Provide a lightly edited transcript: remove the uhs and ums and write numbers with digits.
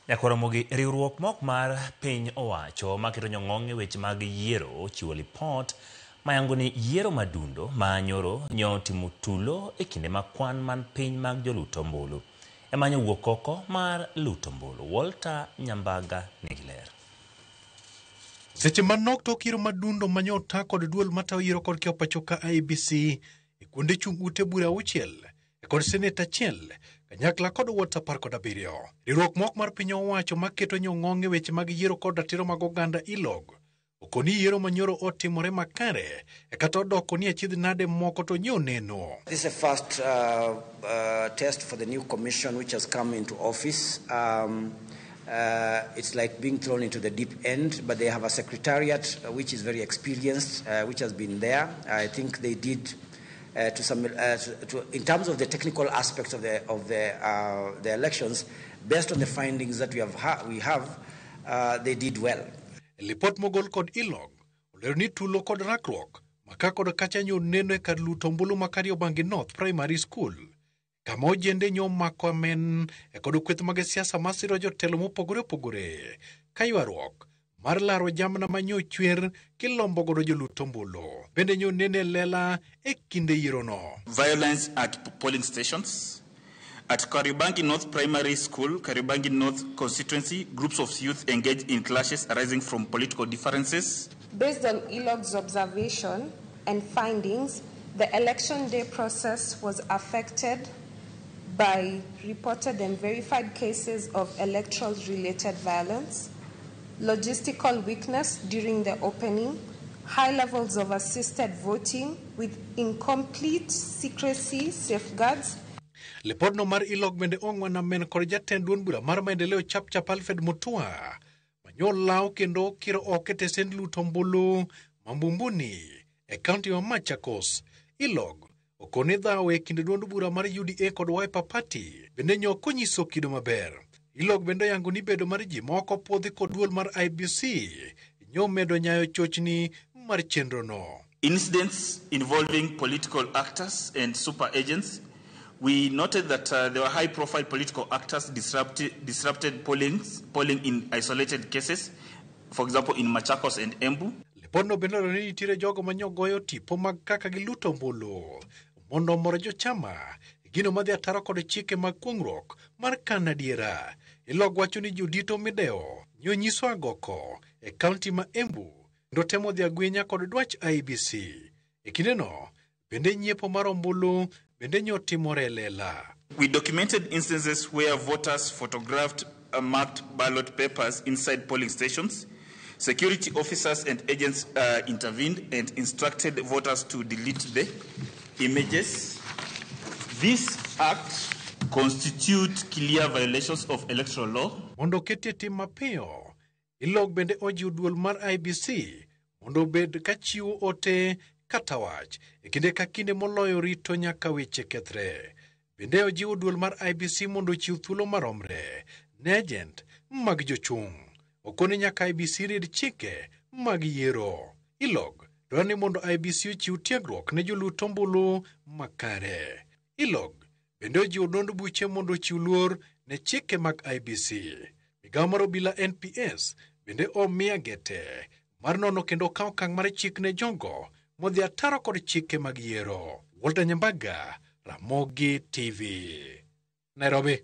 Nyakoromogi riwruok mok mar piny owacho maketo nyong'ong' e weche mag yiero chiwo lipot mayango ni yiero madundo ma nyoro nyotimo tulo e kinde ma kwan man piny mag joluto ombulu. Emanyo wuok oko mar luto ombulu. Walter Nyambaga nigi ler. Seche manok tok yiero madundo manyota kod duol matayo yiero kod keopacho ka IEBC e kuonde chung' ute bura 6 kod seneta 1 kanyakla kod ward 17. Riwruok mok mar piny owacho maketo nyong'ong' e weche mag yiero kod ratiro mag oganda ILOG okoni yiero manyoro otimore makare kata odoko ni achiedh nade moko to neno. This is the first test for the new commission which has come into office. It's like being thrown into the deep end, but they have a secretariat which is very experienced, which has been there. I think they did in terms of the technical aspects of the elections, based on the findings that we have, they did well. Lipot mogol kod ILOG olero ni tulo kod rakruok maka kod kacha nyo neno e kar luto ombulu ma Kariobangi North Primary School kama ojende nyo mako amen kod kweth mag siasa masiro jotelo mopogore opogore kaywaruok mar laro jamna manyo chwer kilombo godo joluto ombulu bende nyo nene lela e kinde yiero no. Violence at polling stations. At Kariobangi North Primary School, Kariobangi North constituency, groups of youth engaged in clashes arising from political differences. Based on ILOG's observation and findings, the election day process was affected by reported and verified cases of electoral-related violence, logistical weakness during the opening, high levels of assisted voting with incomplete secrecy safeguards. Lipodno mar ILOG bende ong'wana men kod jatend duond bura mar maendeleo chap Alfred Mutua manyol law kendo kiro oke tesend luto ombulu Mambumbuni e kaunti ma Machakos. ILOG okone dhaw e kinde duond bura mar UDA kod Wiper Party bende nyoko nyiso kido maber. ILOG bende yango ni bedo mar ji moko podhi kod duol mar IEBC nyo medo nyayo chochni mar chenro no. Incidents involving political actors and super agents. We noted that there were high-profile political actors disrupted polling in isolated cases, for example, in Machakos and Embu. Lipodno bende ni nitiere jogo manyogoyo tipo mag kaka giluto ombulu mondo moro jochama gino madhi ataro kod chike mag kuong'ruok mar kanadiera. ILOG wacho ni jodito mideo nyo nyiso agoko e kaunti ma Embu ndo temo dhi agwenya kod dwach IEBC. E kindeno bende nyiepo mar ombulu bende nyotimore lela. We documented instances where voters photographed marked ballot papers inside polling stations. Security officers and agents intervened and instructed voters to delete the images. This act constitute clear violations of electoral law. Mondo ketie tim mapiyo, ILOG bende ojiwo duol mar IEBC mondo bed kachiwo ote kata wach e kinde ka kinde moloyo rito nyaka weche kethre. Bende ojiwo duol mar IEBC mondo chiw thuolo maromre ne agent mag jochung'. Okone nyaka IEBC rid chike mag yiero. ILOG dwaro ni mondo IEBC ochiw tiegruok ne joluto ombulu makare. ILOG bende ojiwo duond buche mondo ochiw luor ne chike mag IEBC. Migawo mar obila NPS bende omiya gete mar nono kendo kawo okang' mar chik ne jogo modhi ataro kod chike mag yiero. Walter Nyambaga, Ramogi TV, Nairobi.